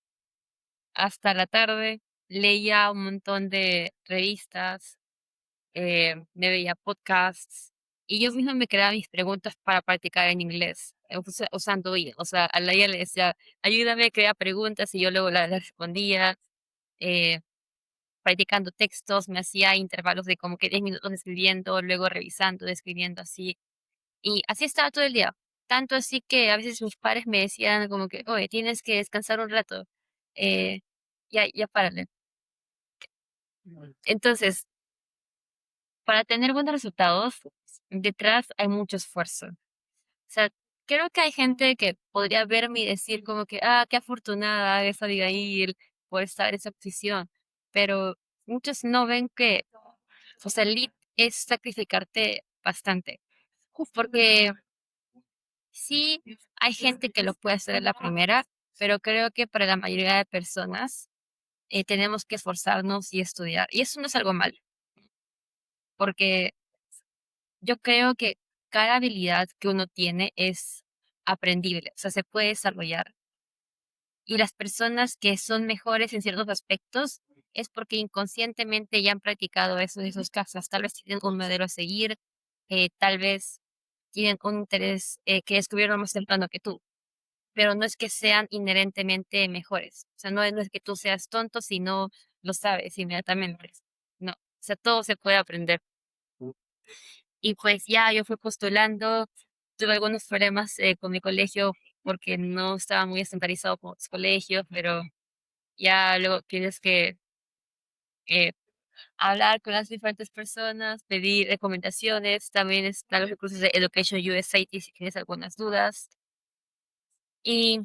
hasta la tarde, leía un montón de revistas, me veía podcasts y yo misma me creaba mis preguntas para practicar en inglés, usando IA. O sea, a la IA le decía, ayúdame a crear preguntas y yo luego las respondía, eh, practicando textos, me hacía intervalos de como que 10 minutos escribiendo, luego revisando, escribiendo así. Y así estaba todo el día. Tanto así que a veces mis padres me decían como que, oye, tienes que descansar un rato. Eh, ya párale. Entonces, para tener buenos resultados, detrás hay mucho esfuerzo. O sea, creo que hay gente que podría verme y decir como que, ah, qué afortunada es Abigail por estar en esa posición. Pero muchos no ven que, o sea, el lead es sacrificarte bastante. Porque sí, hay gente que lo puede hacer a la primera, pero creo que para la mayoría de personas tenemos que esforzarnos y estudiar. Y eso no es algo mal, porque yo creo que cada habilidad que uno tiene es aprendible, o sea, se puede desarrollar. Y las personas que son mejores en ciertos aspectos es porque inconscientemente ya han practicado eso en esos casos. Tal vez tienen un modelo a seguir, tal vez tienen un interés que descubrieron más temprano que tú. pero no es que sean inherentemente mejores. O sea, no es que tú seas tonto si no lo sabes inmediatamente. No, o sea, todo se puede aprender. Y pues ya yo fui postulando, tuve algunos problemas con mi colegio porque no estaba muy estandarizado con otros colegios, pero ya luego tienes que eh, hablar con las diferentes personas, pedir recomendaciones, también están los recursos de Education USA si tienes algunas dudas. Y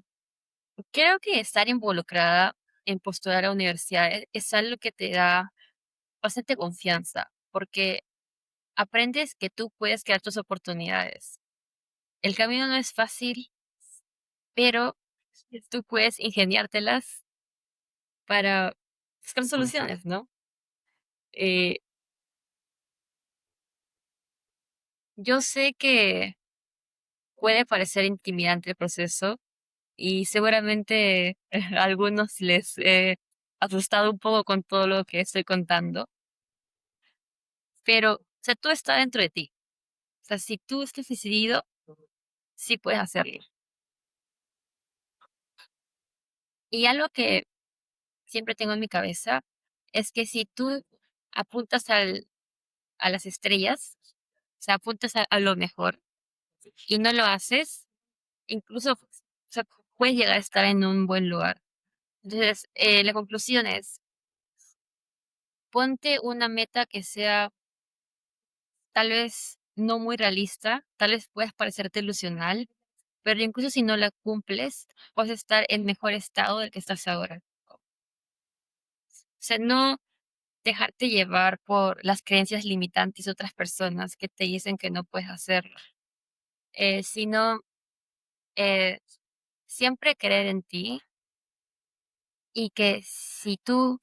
creo que estar involucrada en postular a universidades es algo que te da bastante confianza, porque aprendes que tú puedes crear tus oportunidades. El camino no es fácil, pero tú puedes ingeniártelas para buscar soluciones, ¿no? Eh, yo sé que puede parecer intimidante el proceso y seguramente a algunos les he asustado un poco con todo lo que estoy contando, pero, o sea, todo está dentro de ti. O sea, si tú estás decidido, sí puedes hacerlo. Y algo que siempre tengo en mi cabeza es que si tú apuntas a las estrellas, o sea, apuntas a lo mejor y no lo haces, incluso, o sea, puedes llegar a estar en un buen lugar. Entonces, la conclusión es, ponte una meta que sea tal vez no muy realista, tal vez puedas parecerte ilusional, pero incluso si no la cumples, vas a estar en mejor estado del que estás ahora. O sea, no dejarte llevar por las creencias limitantes de otras personas que te dicen que no puedes hacerlo, sino eh, siempre creer en ti y que si tú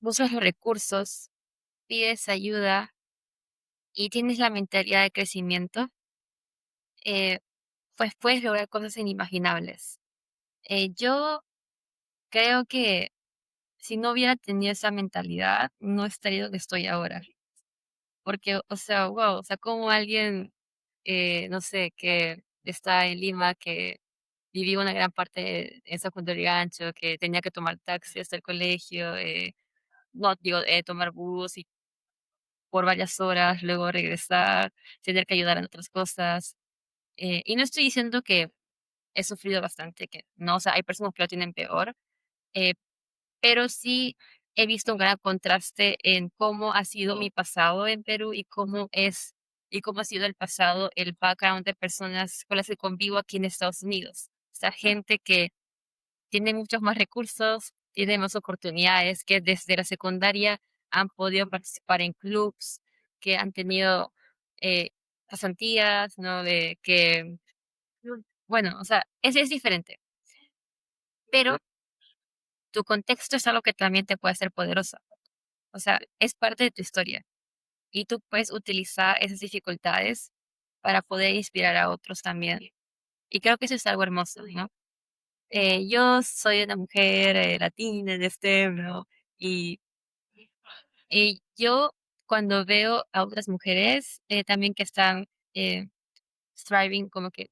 buscas los recursos, pides ayuda y tienes la mentalidad de crecimiento, eh, pues puedes lograr cosas inimaginables. Yo creo que si no hubiera tenido esa mentalidad, no estaría donde estoy ahora. Porque, o sea, wow, o sea, como alguien, no sé, que está en Lima, que viví una gran parte en San Juan de Lurigancho, que tenía que tomar taxi hasta el colegio, no, digo, tomar bus y por varias horas, luego regresar, tener que ayudar en otras cosas. Y no estoy diciendo que he sufrido bastante, que no, o sea, hay personas que lo tienen peor, eh, pero sí he visto un gran contraste en cómo ha sido mi pasado en Perú y cómo ha sido el pasado, el background de personas con las que convivo aquí en Estados Unidos. O sea, gente que tiene muchos más recursos, tiene más oportunidades, que desde la secundaria han podido participar en clubs, que han tenido eh, pasantías, ¿no? De que, bueno, o sea, es diferente, pero tu contexto es algo que también te puede hacer poderosa. O sea, es parte de tu historia y tú puedes utilizar esas dificultades para poder inspirar a otros también. Y creo que eso es algo hermoso, ¿no? Yo soy una mujer latina de este, ¿no? Y, y yo cuando veo a otras mujeres también que están eh, thriving como que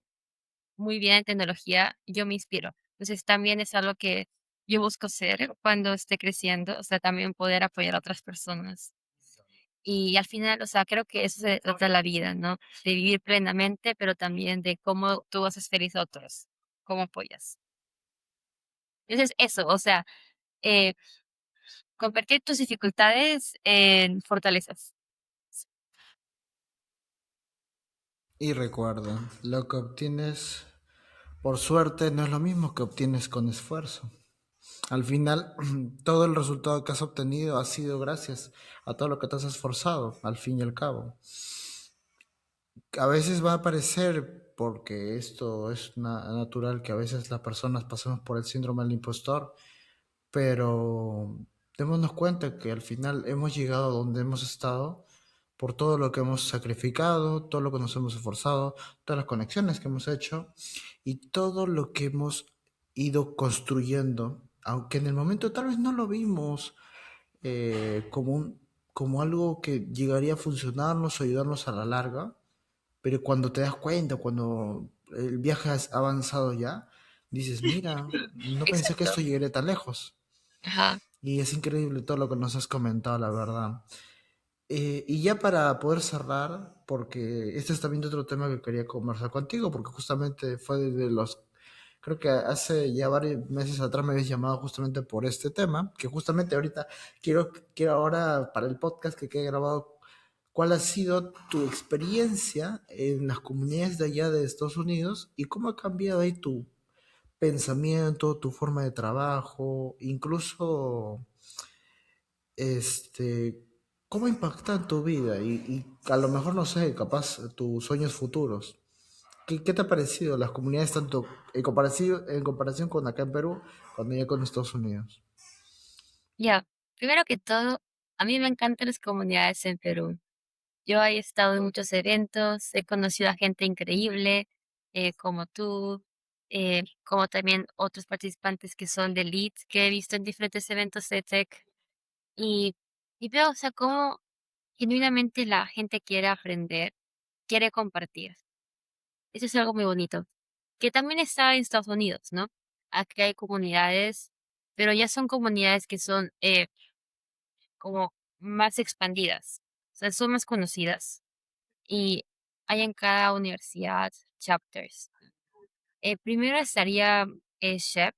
muy bien en tecnología, yo me inspiro. Entonces también es algo que yo busco ser cuando esté creciendo, o sea, también poder apoyar a otras personas. Y al final, o sea, creo que eso se trata la vida, ¿no? De vivir plenamente, pero también de cómo tú haces feliz a otros, cómo apoyas. Entonces, eso, o sea, eh, convertir tus dificultades en fortalezas. Y recuerda, lo que obtienes por suerte no es lo mismo que obtienes con esfuerzo. Al final, todo el resultado que has obtenido ha sido gracias a todo lo que te has esforzado, al fin y al cabo. A veces va a parecer, porque esto es natural, que a veces las personas pasamos por el síndrome del impostor, pero démonos cuenta que al final hemos llegado a donde hemos estado por todo lo que hemos sacrificado, todo lo que nos hemos esforzado, todas las conexiones que hemos hecho y todo lo que hemos ido construyendo, aunque en el momento tal vez no lo vimos como algo que llegaría a funcionarnos o ayudarnos a la larga, pero cuando te das cuenta, cuando el viaje ha avanzado ya, dices, mira, no pensé que Exacto. esto llegaría tan lejos. Ajá. Y es increíble todo lo que nos has comentado, la verdad. Y ya para poder cerrar, porque este es también otro tema que quería conversar contigo, porque justamente fue de los, creo que hace ya varios meses atrás me habías llamado justamente por este tema, que justamente ahorita quiero ahora para el podcast que quede grabado, ¿cuál ha sido tu experiencia en las comunidades de allá de Estados Unidos y cómo ha cambiado ahí tu pensamiento, tu forma de trabajo, incluso este, cómo impactan tu vida y a lo mejor, no sé, capaz tus sueños futuros? ¿Qué te ha parecido las comunidades tanto en comparación con acá en Perú, cuando ya con Estados Unidos? Ya, primero que todo, a mí me encantan las comunidades en Perú. Yo he estado en muchos eventos, he conocido a gente increíble, como tú, como también otros participantes que son de Elite, que he visto en diferentes eventos de tech. Y, y veo, o sea, cómo genuinamente la gente quiere aprender, quiere compartir. Eso es algo muy bonito. Que también está en Estados Unidos, ¿no? Aquí hay comunidades, pero ya son comunidades que son como más expandidas, o sea, son más conocidas. Y hay en cada universidad chapters. Primero estaría SHEP.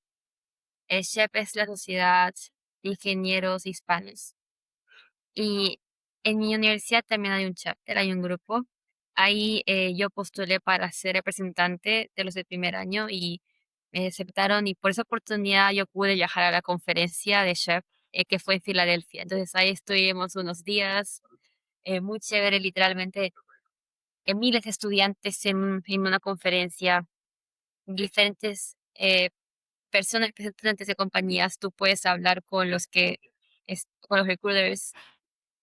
SHEP es la Sociedad de Ingenieros Hispanos. Y en mi universidad también hay un chapter, hay un grupo. Ahí yo postulé para ser representante de los de primer año y me aceptaron y por esa oportunidad yo pude viajar a la conferencia de SHEP que fue en Filadelfia. Entonces ahí estuvimos unos días, muy chévere, literalmente miles de estudiantes en una conferencia, diferentes personas, representantes de compañías, tú puedes hablar con con los recruiters,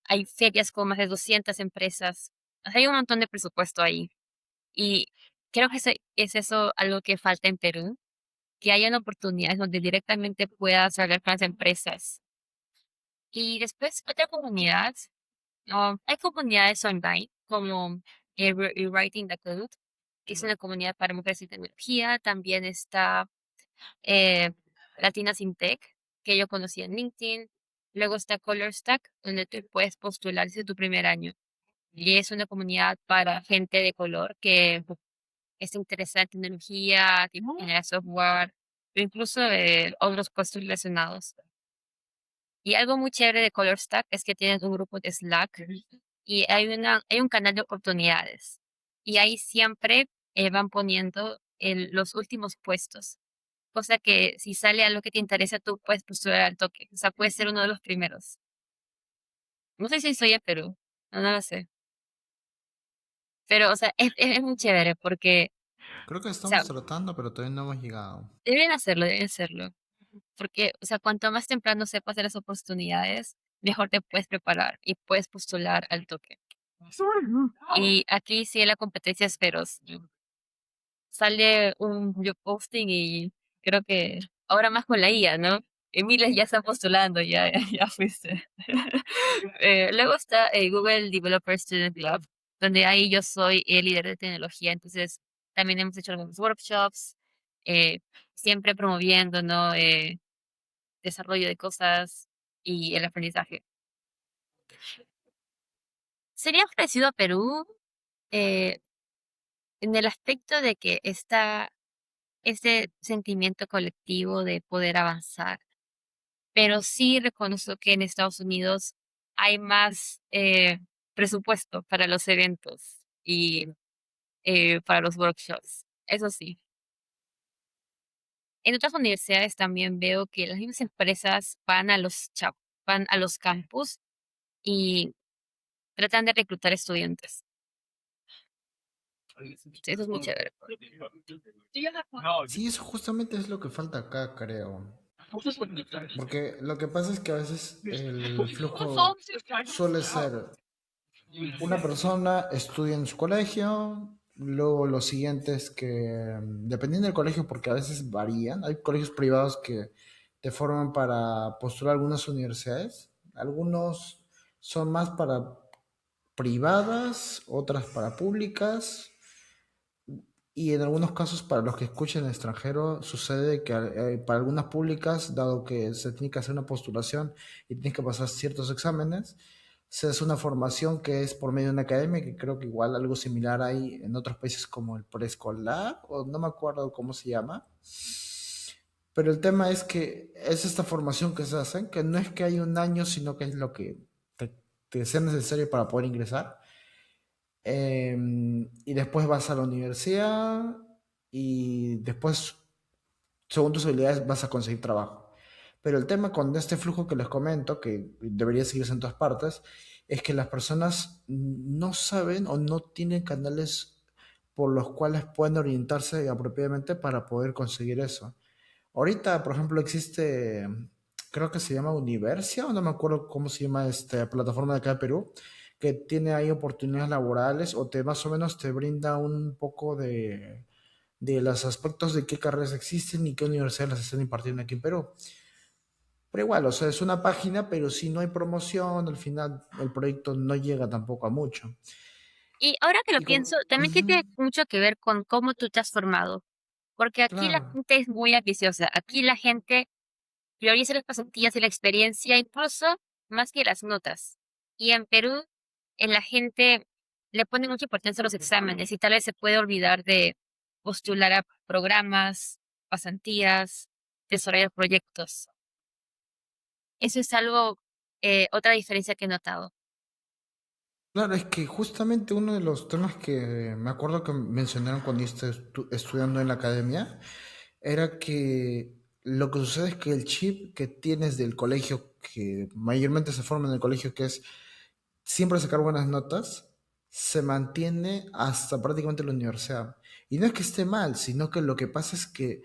hay ferias con más de 200 empresas, o sea, hay un montón de presupuesto ahí. Y creo que es eso algo que falta en Perú, que hayan oportunidades donde directamente puedas hablar con las empresas. Y después, otra comunidad, hay comunidades online como Rewriting the Code, que es una comunidad para mujeres y tecnología. También está eh, Latinas in Tech, que yo conocí en LinkedIn. Luego está Color Stack, donde tú puedes postular desde tu primer año. Y es una comunidad para gente de color que está interesada en tecnología, tipo ingeniería de software, o incluso otros puestos relacionados. Y algo muy chévere de Color Stack es que tienes un grupo de Slack y hay un canal de oportunidades. Y ahí siempre van poniendo los últimos puestos. Cosa que si sale algo que te interesa, tú puedes postular al toque. O sea, puedes ser uno de los primeros. No sé si soy en Perú, no lo sé. Pero, o sea, es muy chévere porque, Creo que o sea, estamos tratando, pero todavía no hemos llegado. deben hacerlo, deben hacerlo. Porque, o sea, cuanto más temprano sepas de las oportunidades, mejor te puedes preparar y puedes postular al toque. Y aquí sí la competencia es feroz. Sale un job posting y creo que ahora más con la IA, ¿no? Y miles ya están postulando, ya fuiste. Luego está Google Developer Student Club, donde ahí yo soy el líder de tecnología, entonces también hemos hecho algunos workshops, eh, siempre promoviendo, ¿no? Desarrollo de cosas y el aprendizaje. Sería parecido a Perú, eh, en el aspecto de que está ese sentimiento colectivo de poder avanzar, pero sí reconozco que en Estados Unidos hay más presupuesto para los eventos y para los workshops. Eso sí. En otras universidades también veo que las mismas empresas van a los campus y tratan de reclutar estudiantes. Sí, eso es muy chévere. Sí, eso justamente es lo que falta acá, creo. Porque lo que pasa es que a veces el flujo suele ser una persona estudia en su colegio, luego los siguientes que, dependiendo del colegio, porque a veces varían, hay colegios privados que te forman para postular a algunas universidades, algunos son más para privadas, otras para públicas, Y en algunos casos, para los que escuchen en extranjero, sucede que para algunas públicas, dado que se tiene que hacer una postulación y tienes que pasar ciertos exámenes, se hace una formación que es por medio de una academia, que creo que igual algo similar hay en otros países como el preescolar, o no me acuerdo cómo se llama. Pero el tema es que es esta formación que se hace, que no es que hay un año, sino que es lo que te, te sea necesario para poder ingresar. Y después vas a la universidad y después, según tus habilidades, vas a conseguir trabajo. Pero el tema con este flujo que les comento, que debería seguirse en todas partes, es que las personas no saben o no tienen canales por los cuales pueden orientarse apropiadamente para poder conseguir eso. Ahorita, por ejemplo, existe, creo que se llama Universia, o no me acuerdo cómo se llama esta plataforma de acá de Perú, que tiene ahí oportunidades laborales o te más o menos te brinda un poco de los aspectos de qué carreras existen y qué universidades las están impartiendo aquí en Perú. Pero igual, o sea, es una página, pero si no hay promoción, al final el proyecto no llega tampoco a mucho. Y ahora que lo Y pienso, con... también tiene Ujú, mucho que ver con cómo tú te has formado. Porque aquí la claro. gente es muy ambiciosa. Aquí la gente prioriza las pasantías y la experiencia, incluso más que las notas. Y en Perú, en la gente le pone mucha importancia a los exámenes y tal vez se puede olvidar de postular a programas, pasantías, desarrollar proyectos. Eso es algo, otra diferencia que he notado. Claro, es que justamente uno de los temas que me acuerdo que mencionaron cuando yo estaba estudiando en la academia era que lo que sucede es que el chip que tienes del colegio, que mayormente se forma en el colegio, que es siempre sacar buenas notas, se mantiene hasta prácticamente la universidad. Y no es que esté mal, sino que lo que pasa es que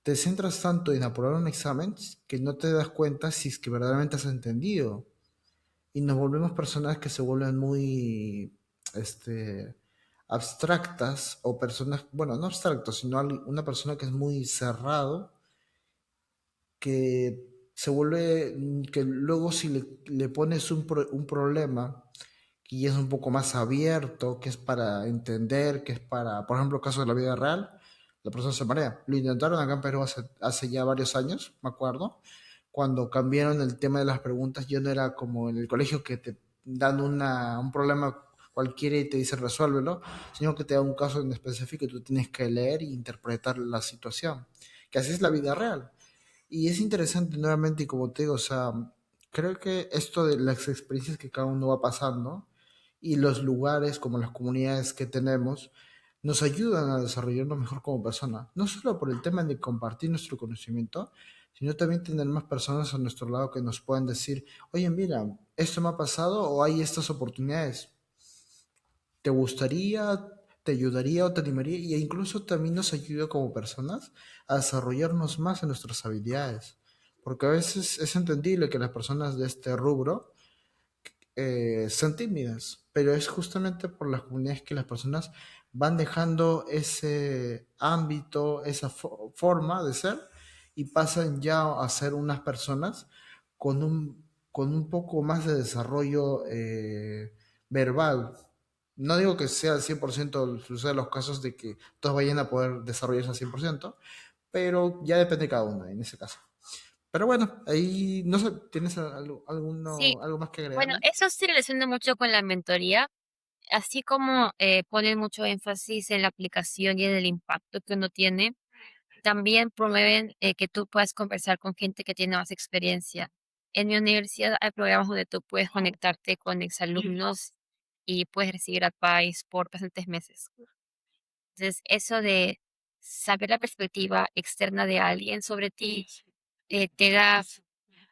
te centras tanto en aprobar un examen que no te das cuenta si es que verdaderamente has entendido y nos volvemos personas que se vuelven muy abstractas o personas, bueno, no abstractos, sino una persona que es muy cerrado, que se vuelve, que luego si le pones un problema y es un poco más abierto, que es para entender, que es para, por ejemplo, caso de la vida real, la persona se marea. Lo intentaron acá en Perú hace ya varios años, me acuerdo, cuando cambiaron el tema de las preguntas, yo no era como en el colegio que te dan un problema cualquiera y te dicen resuélvelo, sino que te da un caso en específico y tú tienes que leer e interpretar la situación, que así es la vida real. Y es interesante nuevamente, y como te digo, o sea, creo que esto de las experiencias que cada uno va pasando y los lugares como las comunidades que tenemos nos ayudan a desarrollarnos mejor como persona. No solo por el tema de compartir nuestro conocimiento, sino también tener más personas a nuestro lado que nos puedan decir, oye, mira, esto me ha pasado o hay estas oportunidades. ¿Te gustaría, te ayudaría o te animaría? Y incluso también nos ayuda como personas a desarrollarnos más en nuestras habilidades. Porque a veces es entendible que las personas de este rubro son tímidas, pero es justamente por las comunidades que las personas van dejando ese ámbito, esa forma de ser y pasan ya a ser unas personas con un poco más de desarrollo verbal. No digo que sea al 100% sucede los casos de que todos vayan a poder desarrollarse al 100%, pero ya depende de cada uno en ese caso. Pero bueno, ahí no sé, ¿tienes Sí, algo más que bueno, agregarme? eso se relaciona mucho con la mentoría, así como ponen mucho énfasis en la aplicación y en el impacto que uno tiene. También promueven que tú puedas conversar con gente que tiene más experiencia. En mi universidad hay programas donde tú puedes conectarte con exalumnos y puedes recibir advice por bastantes meses. Entonces, eso de saber la perspectiva externa de alguien sobre ti te da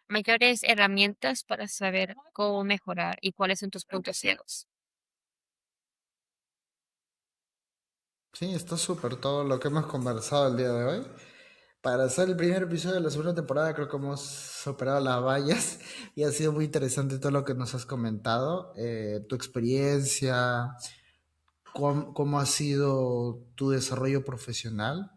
mayores herramientas para saber cómo mejorar y cuáles son tus puntos ciegos. Sí, está súper todo lo que hemos conversado el día de hoy. Para hacer el primer episodio de la segunda temporada, creo que hemos superado las vallas y ha sido muy interesante todo lo que nos has comentado, tu experiencia, cómo ha sido tu desarrollo profesional.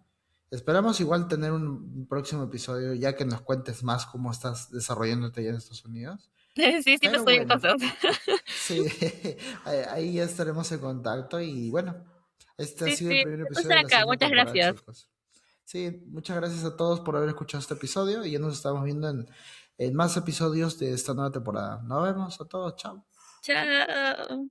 Esperamos igual tener un próximo episodio ya que nos cuentes más cómo estás desarrollándote allá en Estados Unidos. Sí, sí, lo Pero estoy en bueno, cosas. sí, ahí ya estaremos en contacto y bueno, Este ha Sí, sido el sí, primer esto episodio está de la acá. segunda Muchas temporada, gracias. chicos. Sí, muchas gracias a todos por haber escuchado este episodio y ya nos estamos viendo en más episodios de esta nueva temporada. Nos vemos a todos, chao. Chao.